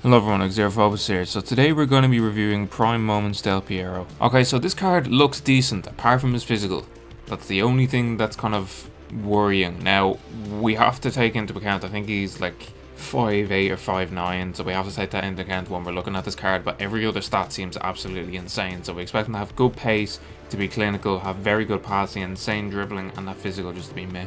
Hello everyone, Xerophobus here. So today we're going to be reviewing Prime Moments Del Piero. Okay, so this card looks decent, apart from his physical. That's the only thing that's kind of worrying. Now, we have to take into account, I think he's like 5'8" or 5'9", so we have to take that into account when we're looking at this card, but every other stat seems absolutely insane. So we expect him to have good pace, to be clinical, have very good passing, insane dribbling, and that physical just to be meh.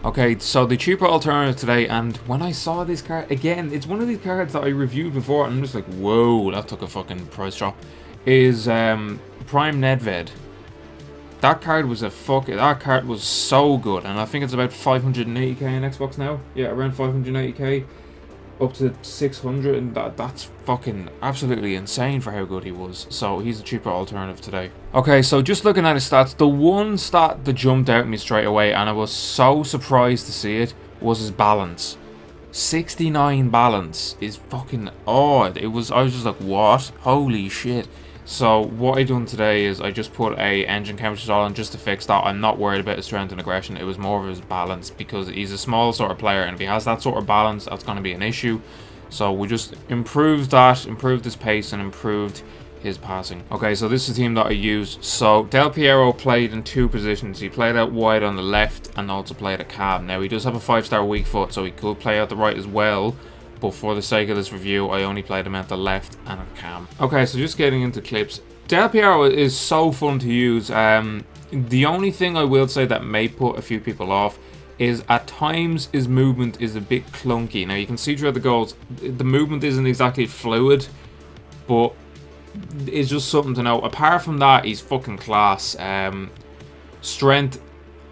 Okay, so the cheaper alternative today, and when I saw this card, again, it's one of these cards that I reviewed before, and I'm just like, whoa, that took a fucking price drop, is Prime Nedved. That card was that card was so good, and I think it's about 580k on Xbox now. Yeah, around 580k. Up to 600, and that's fucking absolutely insane for how good he was. So he's a cheaper alternative today. Okay, so just looking at his stats, the one stat that jumped out at me straight away, and I was so surprised to see it, was his balance. 69 balance is fucking odd. I was just like, what? Holy shit. So what I done today is I just put a engine counter on just to fix that. I'm not worried about his strength and aggression. It was more of his balance, because he's a small sort of player, and if he has that sort of balance, that's going to be an issue. So we just improved that, improved his pace, and improved his passing. Okay, so this is the team that I used. So Del Piero played in two positions. He played out wide on the left and also played at cam. Now he does have a 5-star weak foot, so he could play out the right as well. But for the sake of this review, I only played him at the left and at cam. Okay, so just getting into clips. Del Piero is so fun to use. The only thing I will say that may put a few people off is at times his movement is a bit clunky. Now you can see throughout the goals, the movement isn't exactly fluid, but it's just something to know. Apart from that, he's fucking class. Strength,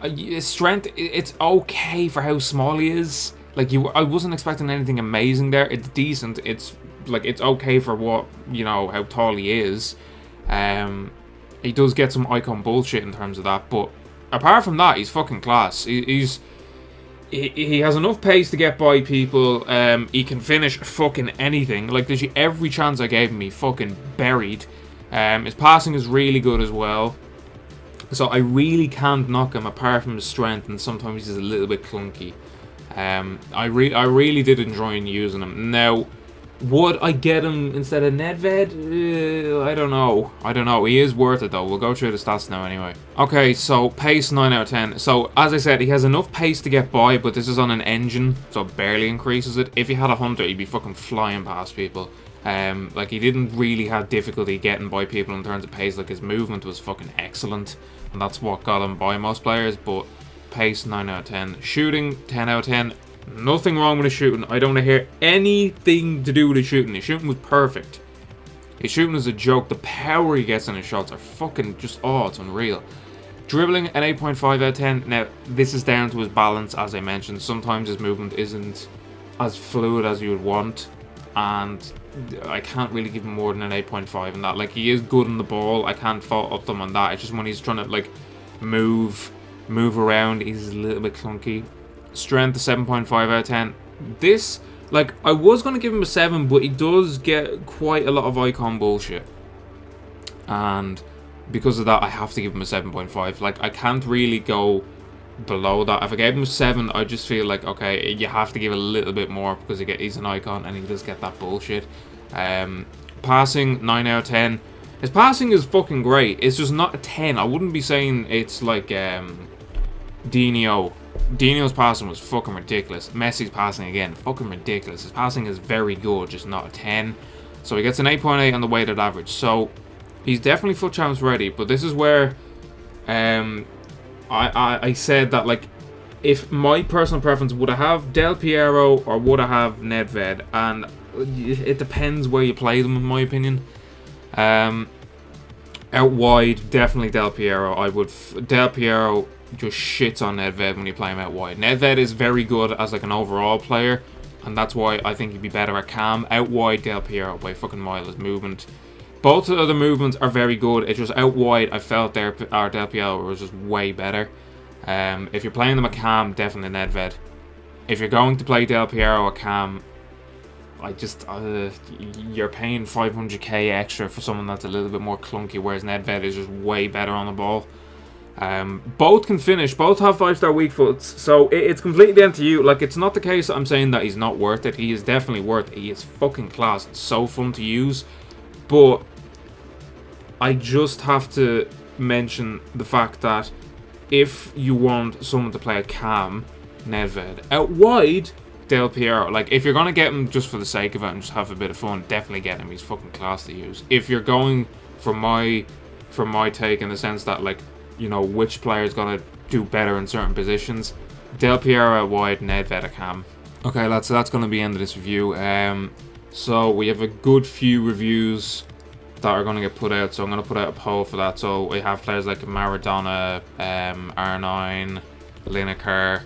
it's okay for how small he is. Like, I wasn't expecting anything amazing there. It's decent. It's okay for what, how tall he is. He does get some icon bullshit in terms of that, but apart from that, he's fucking class. He has enough pace to get by people. He can finish fucking anything. Like, literally every chance I gave him, he fucking buried. His passing is really good as well. So I really can't knock him apart from his strength, and sometimes he's a little bit clunky. I really did enjoy using him. Now, would I get him instead of Nedved? I don't know. He is worth it though. We'll go through the stats now anyway. Okay, so pace 9 out of 10. So as I said, he has enough pace to get by, but this is on an engine, so it barely increases it. If he had a hunter, he'd be fucking flying past people. Like, he didn't really have difficulty getting by people in terms of pace. Like, his movement was fucking excellent, and that's what got him by most players. But pace 9 out of 10. Shooting 10 out of 10. Nothing wrong with his shooting. I don't want to hear anything to do with his shooting. His shooting was perfect. His shooting is a joke. The power he gets in his shots are fucking just, it's unreal. Dribbling an 8.5 out of 10. Now, this is down to his balance, as I mentioned. Sometimes his movement isn't as fluid as you would want, and I can't really give him more than an 8.5 in that. Like, he is good on the ball. I can't fault up them on that. It's just when he's trying to, like, move around, he's a little bit clunky. Strength, 7.5 out of 10. This, like, I was going to give him a 7, but he does get quite a lot of icon bullshit. And because of that, I have to give him a 7.5. Like, I can't really go below that. If I gave him a 7, I just feel like, okay, you have to give a little bit more because he's an icon and he does get that bullshit. Passing, 9 out of 10. His passing is fucking great. It's just not a 10. I wouldn't be saying it's like Dino. Dino's passing was fucking ridiculous. Messi's passing, again, fucking ridiculous. His passing is very good, just not a 10. So he gets an 8.8 on the weighted average. So he's definitely foot champs ready. But this is where I said that, like, if my personal preference, would I have Del Piero or would I have Nedved? And it depends where you play them, in my opinion. Out wide, definitely Del Piero. Del Piero just shits on Nedved when you play him out wide. Nedved is very good as, like, an overall player, and that's why I think he'd be better at cam. Out wide, Del Piero by fucking mile. His movement, both of the movements are very good. It's just out wide, I felt Del Piero was just way better. If you're playing them at cam, definitely Nedved. If you're going to play Del Piero at cam, you're paying 500k extra for someone that's a little bit more clunky, whereas Nedved is just way better on the ball. Both can finish. Both have 5-star weak foots. So it's completely down to you. Like, it's not the case that I'm saying that he's not worth it. He is definitely worth it. He is fucking class. It's so fun to use. But I just have to mention the fact that if you want someone to play a cam, Nedved. Out wide, Del Piero. Like, if you're going to get him just for the sake of it and just have a bit of fun, definitely get him. He's fucking class to use. If you're going for my take in the sense that, like, you know, which player is going to do better in certain positions, Del Piero out wide, Nedved a cam. Okay, lads, so that's going to be the end of this review. So we have a good few reviews that are going to get put out, so I'm going to put out a poll for that. So we have players like Maradona, R9, Lineker,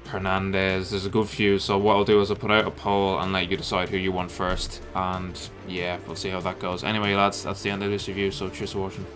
Hernandez. There's a good few, so what I'll do is I'll put out a poll and let you decide who you want first, and yeah, we'll see how that goes. Anyway, lads, that's the end of this review, so cheers for watching.